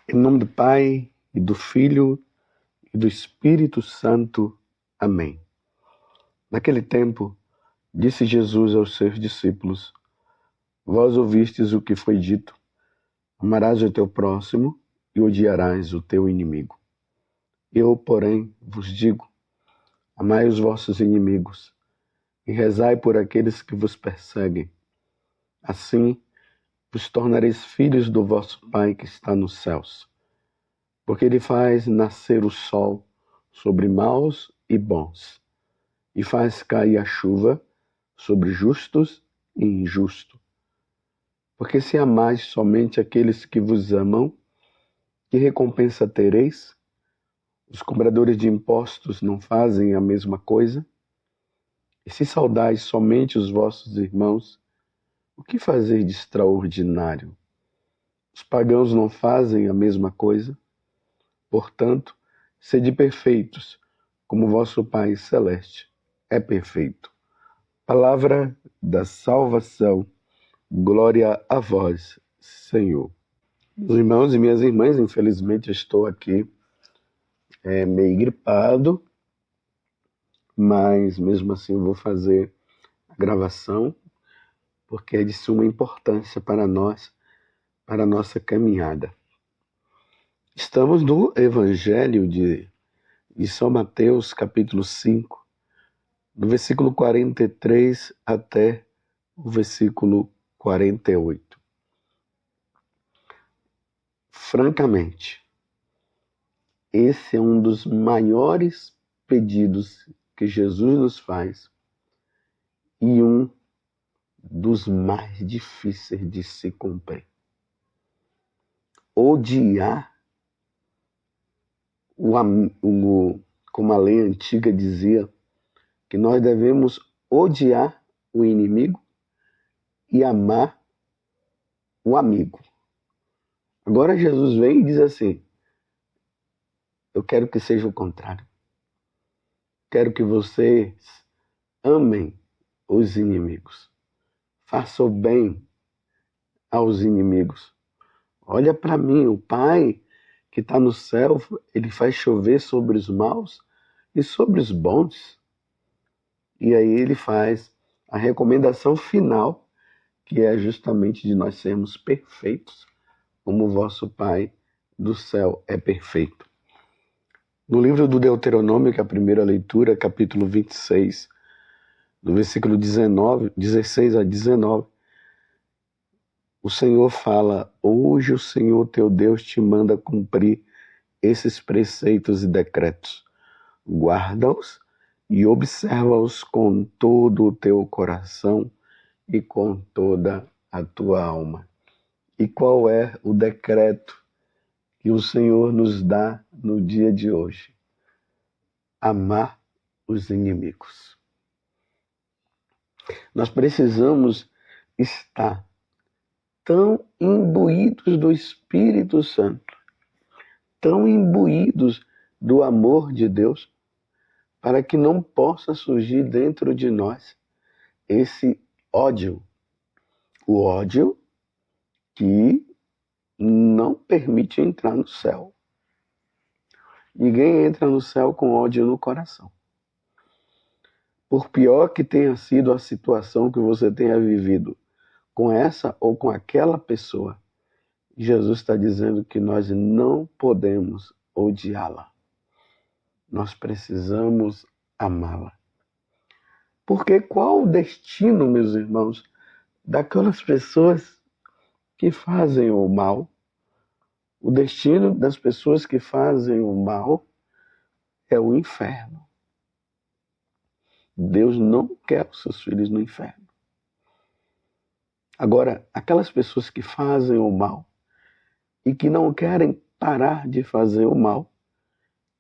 Em nome do Pai, e do Filho, e do Espírito Santo. Amém. Naquele tempo, disse Jesus aos seus discípulos: Vós ouvistes o que foi dito: amarás o teu próximo e odiarás o teu inimigo. Eu, porém, vos digo: amai os vossos inimigos e rezai por aqueles que vos perseguem. Assim, vos tornareis filhos do vosso Pai que está nos céus, porque ele faz nascer o sol sobre maus e bons, e faz cair a chuva sobre justos e injustos. Porque se amais somente aqueles que vos amam, que recompensa tereis? Os cobradores de impostos não fazem a mesma coisa? E se saudais somente os vossos irmãos, o que fazeis de extraordinário? Os pagãos não fazem a mesma coisa? Portanto, sede perfeitos, como vosso Pai Celeste é perfeito. Palavra da salvação. Glória a vós, Senhor. Meus irmãos e minhas irmãs, infelizmente estou aqui meio gripado, mas mesmo assim eu vou fazer a gravação, porque é de suma importância para nós, para a nossa caminhada. Estamos no Evangelho de São Mateus, capítulo 5, do versículo 43 até o versículo 48. Francamente, esse é um dos maiores pedidos que Jesus nos faz e um dos mais difíceis de se cumprir. Odiar, como a lei antiga dizia, que nós devemos odiar o inimigo e amar o amigo. Agora Jesus vem e diz assim: eu quero que seja o contrário. Quero que vocês amem os inimigos. Façam o bem aos inimigos. Olha para mim, o Pai que está no céu, ele faz chover sobre os maus e sobre os bons. E aí ele faz a recomendação final, que é justamente de nós sermos perfeitos, como o vosso Pai do céu é perfeito. No livro do Deuteronômio, que é a primeira leitura, capítulo 26, do versículo 16 a 19, o Senhor fala: hoje o Senhor teu Deus te manda cumprir esses preceitos e decretos. Guarda-os e observa-os com todo o teu coração e com toda a tua alma. E qual é o decreto que o Senhor nos dá no dia de hoje? Amar os inimigos. Nós precisamos estar tão imbuídos do Espírito Santo, tão imbuídos do amor de Deus, para que não possa surgir dentro de nós esse ódio. O ódio que não permite entrar no céu. Ninguém entra no céu com ódio no coração. Por pior que tenha sido a situação que você tenha vivido, com essa ou com aquela pessoa, Jesus está dizendo que nós não podemos odiá-la. Nós precisamos amá-la. Porque qual o destino, meus irmãos, daquelas pessoas que fazem o mal? O destino das pessoas que fazem o mal é o inferno. Deus não quer os seus filhos no inferno. Agora, aquelas pessoas que fazem o mal e que não querem parar de fazer o mal,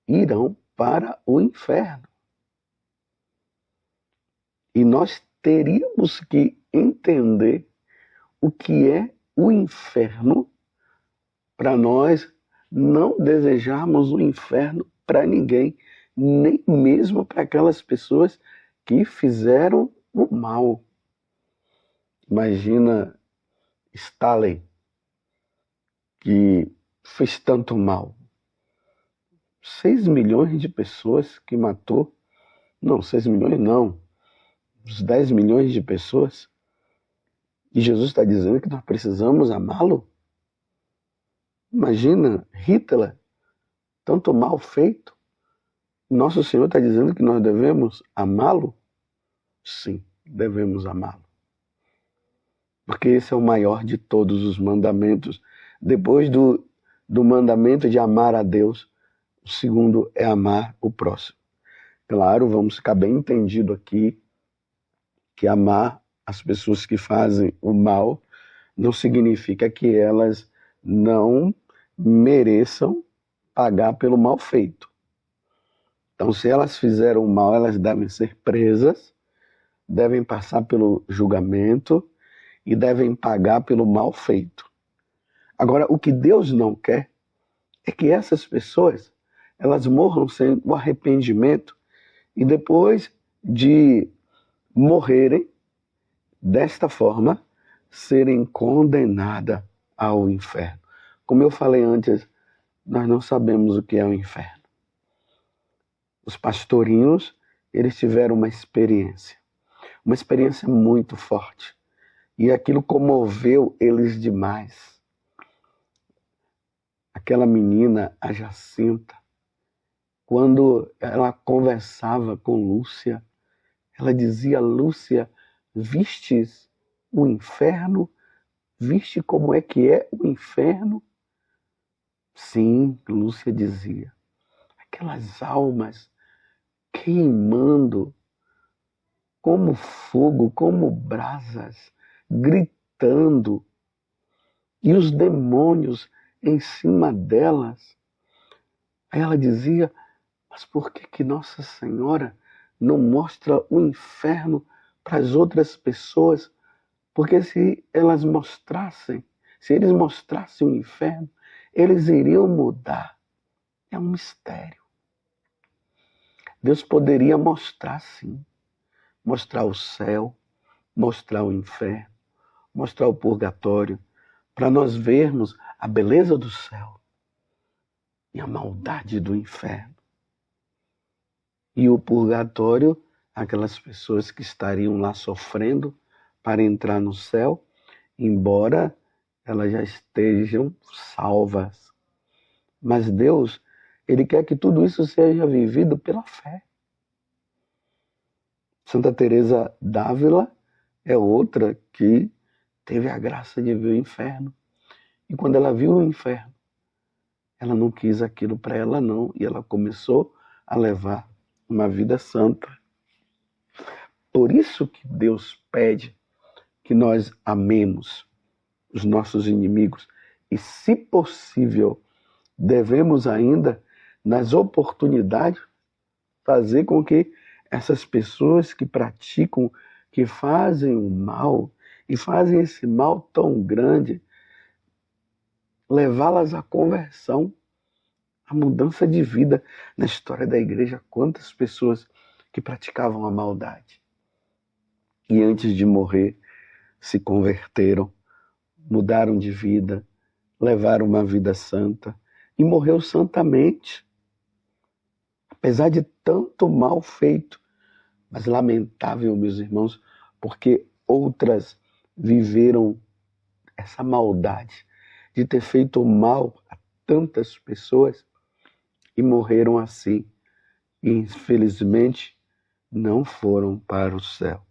irão para o inferno. E nós teríamos que entender o que é o inferno para nós não desejarmos o inferno para ninguém, nem mesmo para aquelas pessoas que fizeram o mal. Imagina Stalin, que fez tanto mal? 6 milhões de pessoas que matou. Não, 6 milhões não. Uns 10 milhões de pessoas. E Jesus está dizendo que nós precisamos amá-lo? Imagina, Hitler, tanto mal feito. Nosso Senhor está dizendo que nós devemos amá-lo? Sim, devemos amá-lo. Porque esse é o maior de todos os mandamentos. Depois do mandamento de amar a Deus, o segundo é amar o próximo. Claro, vamos ficar bem entendido aqui que amar as pessoas que fazem o mal não significa que elas não mereçam pagar pelo mal feito. Então, se elas fizeram o mal, elas devem ser presas, devem passar pelo julgamento e devem pagar pelo mal feito. Agora, o que Deus não quer é que essas pessoas elas morram sem o arrependimento e depois de morrerem desta forma, serem condenadas ao inferno. Como eu falei antes, nós não sabemos o que é o inferno. Os pastorinhos, eles tiveram uma experiência muito forte. E aquilo comoveu eles demais. Aquela menina, a Jacinta, quando ela conversava com Lúcia, ela dizia: Lúcia, vistes o inferno? Viste como é que é o inferno? Sim, Lúcia dizia. Aquelas almas queimando como fogo, como brasas, gritando. E os demônios em cima delas. Aí ela dizia: mas por que Nossa Senhora não mostra o inferno para as outras pessoas? Porque se eles mostrassem o inferno, eles iriam mudar. É um mistério. Deus poderia mostrar, sim. Mostrar o céu, mostrar o inferno, mostrar o purgatório, para nós vermos a beleza do céu e a maldade do inferno. E o purgatório, aquelas pessoas que estariam lá sofrendo para entrar no céu, embora elas já estejam salvas. Mas Deus, Ele quer que tudo isso seja vivido pela fé. Santa Teresa d'Ávila é outra que teve a graça de ver o inferno. E quando ela viu o inferno, ela não quis aquilo para ela não, e ela começou a levar uma vida santa. Por isso que Deus pede que nós amemos os nossos inimigos e, se possível, devemos ainda, nas oportunidades, fazer com que essas pessoas que praticam, que fazem o mal e fazem esse mal tão grande, levá-las à conversão, à mudança de vida. Na história da igreja, quantas pessoas que praticavam a maldade e antes de morrer se converteram, mudaram de vida, levaram uma vida santa e morreu santamente, apesar de tanto mal feito. Mas lamentável, meus irmãos, porque outras viveram essa maldade de ter feito mal a tantas pessoas e morreram assim. E infelizmente não foram para o céu.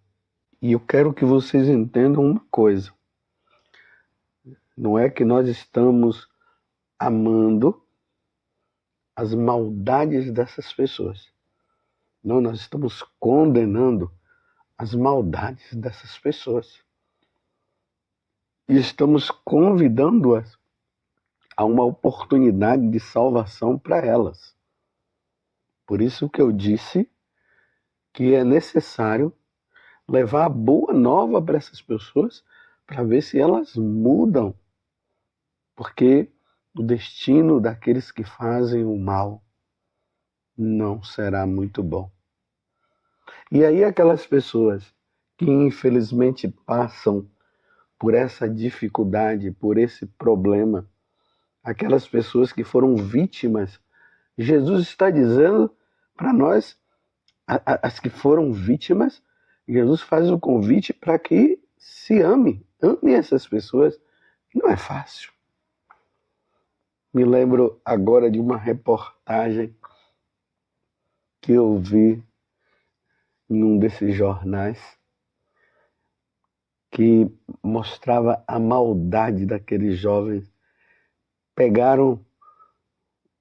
E eu quero que vocês entendam uma coisa. Não é que nós estamos amando as maldades dessas pessoas. Não, nós estamos condenando as maldades dessas pessoas. E estamos convidando-as a uma oportunidade de salvação para elas. Por isso que eu disse que é necessário levar a boa nova para essas pessoas para ver se elas mudam. Porque o destino daqueles que fazem o mal não será muito bom. E aí aquelas pessoas que infelizmente passam por essa dificuldade, por esse problema, aquelas pessoas que foram vítimas. Jesus está dizendo para nós, as que foram vítimas, Jesus faz o convite para que se ame essas pessoas. Não é fácil. Me lembro agora de uma reportagem que eu vi em um desses jornais que mostrava a maldade daqueles jovens. Pegaram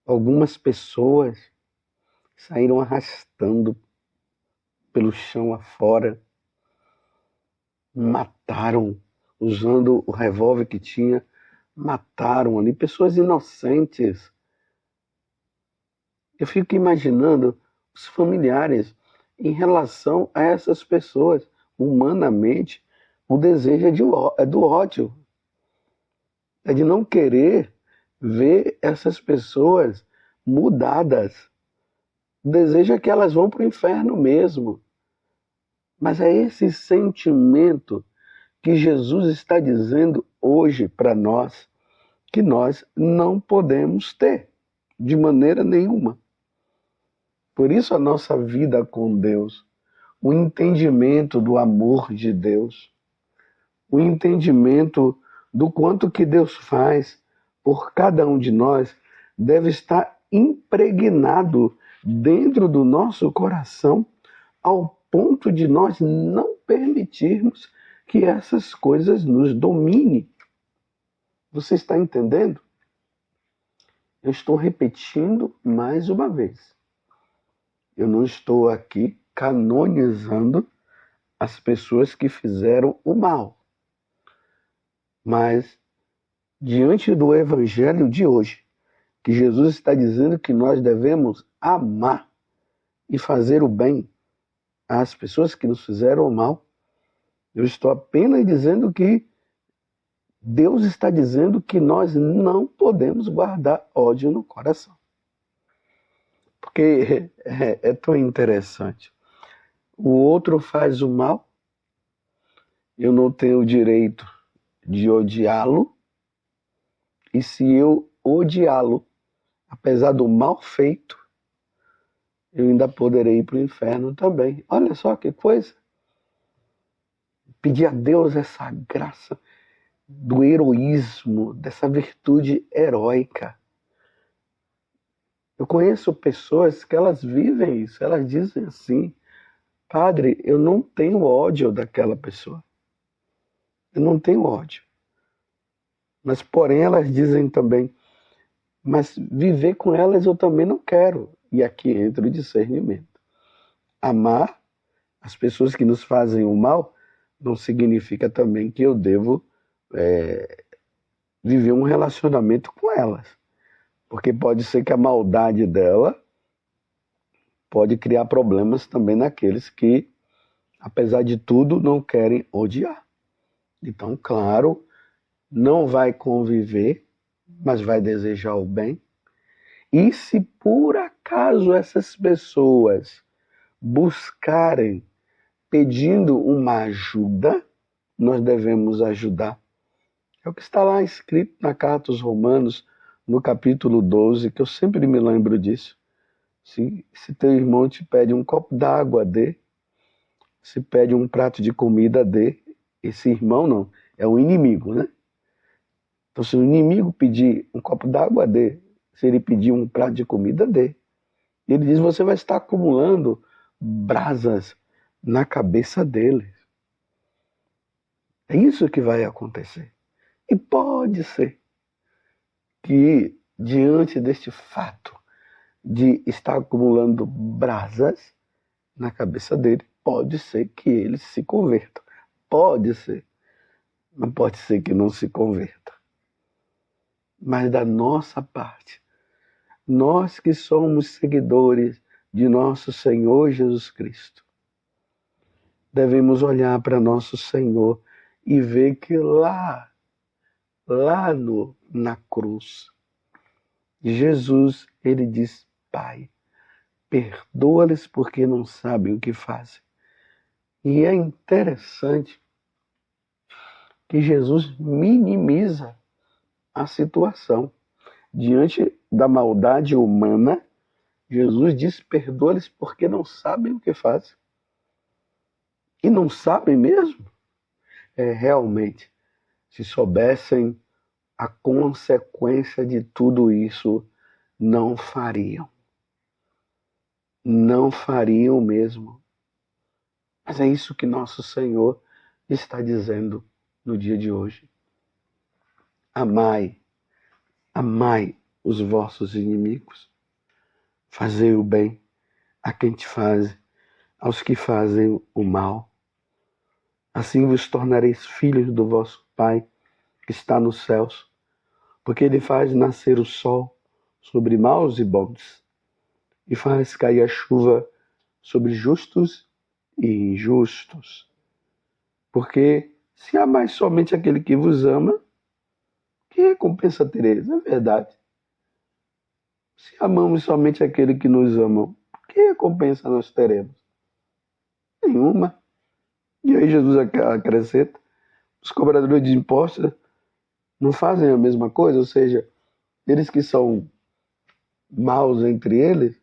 algumas pessoas, saíram arrastando pelo chão afora, mataram, usando o revólver que tinha, mataram ali pessoas inocentes. Eu fico imaginando os familiares em relação a essas pessoas. Humanamente, o desejo é do ódio, é de não querer ver essas pessoas mudadas. O desejo é que elas vão para o inferno mesmo. Mas é esse sentimento que Jesus está dizendo hoje para nós que nós não podemos ter de maneira nenhuma. Por isso a nossa vida com Deus, o entendimento do amor de Deus, o entendimento do quanto que Deus faz por cada um de nós deve estar impregnado dentro do nosso coração ao ponto de nós não permitirmos que essas coisas nos dominem. Você está entendendo? Eu estou repetindo mais uma vez. Eu não estou aqui canonizando as pessoas que fizeram o mal. Mas, diante do evangelho de hoje, que Jesus está dizendo que nós devemos amar e fazer o bem às pessoas que nos fizeram o mal, eu estou apenas dizendo que Deus está dizendo que nós não podemos guardar ódio no coração. Porque é tão interessante. O outro faz o mal, eu não tenho o direito de odiá-lo, e se eu odiá-lo, apesar do mal feito, eu ainda poderei ir para o inferno também. Olha só que coisa. Pedir a Deus essa graça do heroísmo, dessa virtude heróica. Eu conheço pessoas que elas vivem isso, elas dizem assim: Padre, eu não tenho ódio daquela pessoa. Eu não tenho ódio. Mas, porém, elas dizem também: mas viver com elas eu também não quero. E aqui entra o discernimento. Amar as pessoas que nos fazem o mal não significa também que eu devo viver um relacionamento com elas. Porque pode ser que a maldade dela pode criar problemas também naqueles que, apesar de tudo, não querem odiar. Então, claro, não vai conviver, mas vai desejar o bem. E se por acaso essas pessoas buscarem pedindo uma ajuda, nós devemos ajudar. É o que está lá escrito na carta aos Romanos, no capítulo 12, que eu sempre me lembro disso. Se teu irmão te pede um copo d'água, dê. Se pede um prato de comida, dê. Esse irmão não, é o inimigo, né? Então, se o inimigo pedir um copo d'água, dê. Se ele pedir um prato de comida, dê. Ele diz: você vai estar acumulando brasas na cabeça dele. É isso que vai acontecer. E pode ser que, diante deste fato de estar acumulando brasas na cabeça dele, pode ser que ele se converta. Pode ser. Mas pode ser que não se converta. Mas da nossa parte, nós que somos seguidores de nosso Senhor Jesus Cristo, devemos olhar para nosso Senhor e ver que lá na cruz, Jesus, ele diz: Pai, perdoa-lhes porque não sabem o que fazem. E é interessante que Jesus minimiza a situação. diante da maldade humana, Jesus diz: perdoa-lhes porque não sabem o que fazem. E não sabem mesmo? Realmente, se soubessem a consequência de tudo isso, não fariam. Não fariam mesmo. Mas é isso que nosso Senhor está dizendo no dia de hoje. Amai, amai os vossos inimigos. Fazei o bem a quem te faz, aos que fazem o mal. Assim vos tornareis filhos do vosso Pai que está nos céus, porque Ele faz nascer o sol sobre maus e bons, e faz cair a chuva sobre justos e injustos. Porque se amais somente aquele que vos ama, que recompensa tereis? É verdade. Se amamos somente aquele que nos ama, que recompensa nós teremos? Nenhuma. E aí Jesus acrescenta: os cobradores de impostos não fazem a mesma coisa, ou seja, eles que são maus entre eles,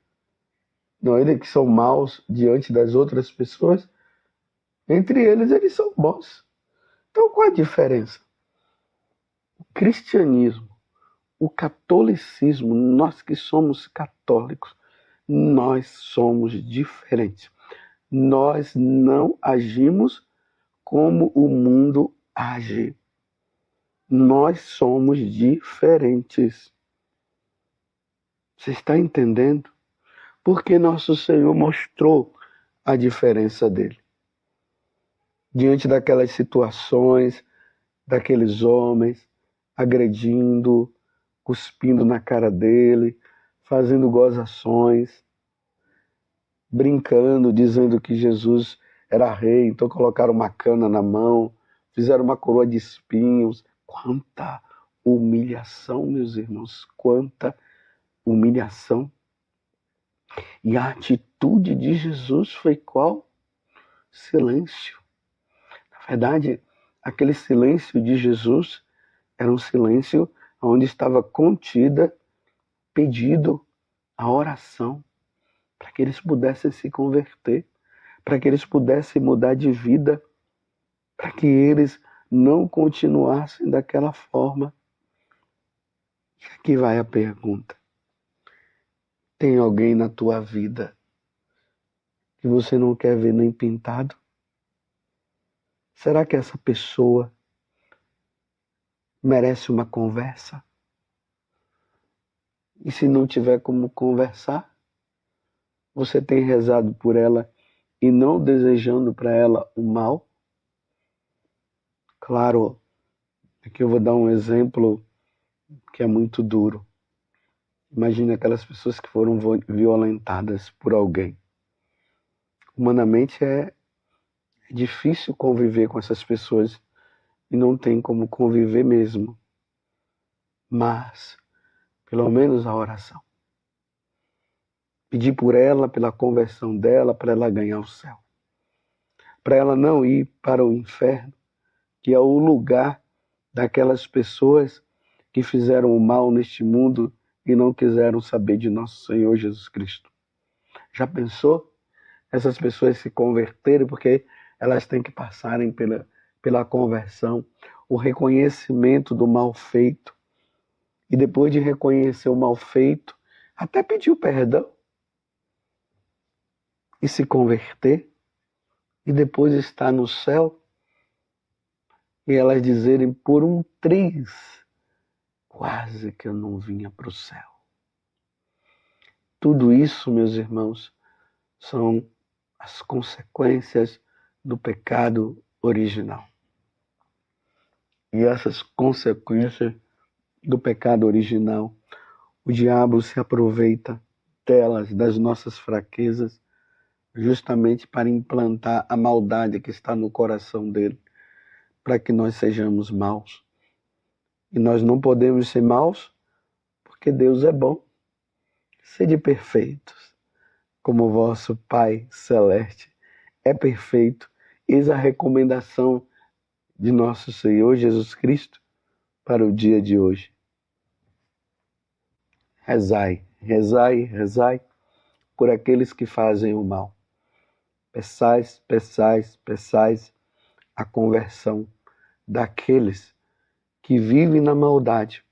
não, eles que são maus diante das outras pessoas, entre eles são bons. Então qual a diferença? O cristianismo, o catolicismo, nós que somos católicos, nós somos diferentes. Nós não agimos como o mundo age. Nós somos diferentes. Você está entendendo? Porque nosso Senhor mostrou a diferença dele. Diante daquelas situações, daqueles homens agredindo, cuspindo na cara dele, fazendo gozações, brincando, dizendo que Jesus era rei, então colocaram uma cana na mão, fizeram uma coroa de espinhos. Quanta humilhação, meus irmãos, quanta humilhação. E a atitude de Jesus foi qual? Silêncio. Na verdade, aquele silêncio de Jesus era um silêncio onde estava contida, pedido a oração, para que eles pudessem se converter, para que eles pudessem mudar de vida, para que eles não continuassem daquela forma. E aqui vai a pergunta: tem alguém na tua vida que você não quer ver nem pintado? Será que essa pessoa merece uma conversa? E se não tiver como conversar, você tem rezado por ela e não desejando para ela o mal? Claro, aqui eu vou dar um exemplo que é muito duro. Imagine aquelas pessoas que foram violentadas por alguém. Humanamente é difícil conviver com essas pessoas e não tem como conviver mesmo. Mas, pelo menos a oração. Pedir por ela, pela conversão dela, para ela ganhar o céu. Para ela não ir para o inferno, que é o lugar daquelas pessoas que fizeram o mal neste mundo e não quiseram saber de nosso Senhor Jesus Cristo. Já pensou? Essas pessoas se converterem porque elas têm que passarem pela conversão, o reconhecimento do mal feito. E depois de reconhecer o mal feito, até pedir o perdão e se converter, e depois estar no céu, e elas dizerem: por um triz, quase que eu não vinha para o céu. Tudo isso, meus irmãos, são as consequências do pecado original. E essas consequências do pecado original, o diabo se aproveita delas, das nossas fraquezas, justamente para implantar a maldade que está no coração dele, para que nós sejamos maus. E nós não podemos ser maus, porque Deus é bom. Sede perfeitos, como o vosso Pai Celeste é perfeito. Eis a recomendação de nosso Senhor Jesus Cristo para o dia de hoje. Rezai, rezai, rezai por aqueles que fazem o mal. Peçais, peçais, peçais a conversão daqueles que vivem na maldade,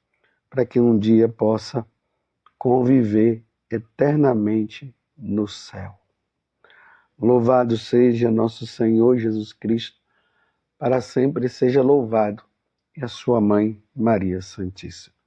para que um dia possa conviver eternamente no céu. Louvado seja nosso Senhor Jesus Cristo, para sempre seja louvado, e a sua mãe, Maria Santíssima.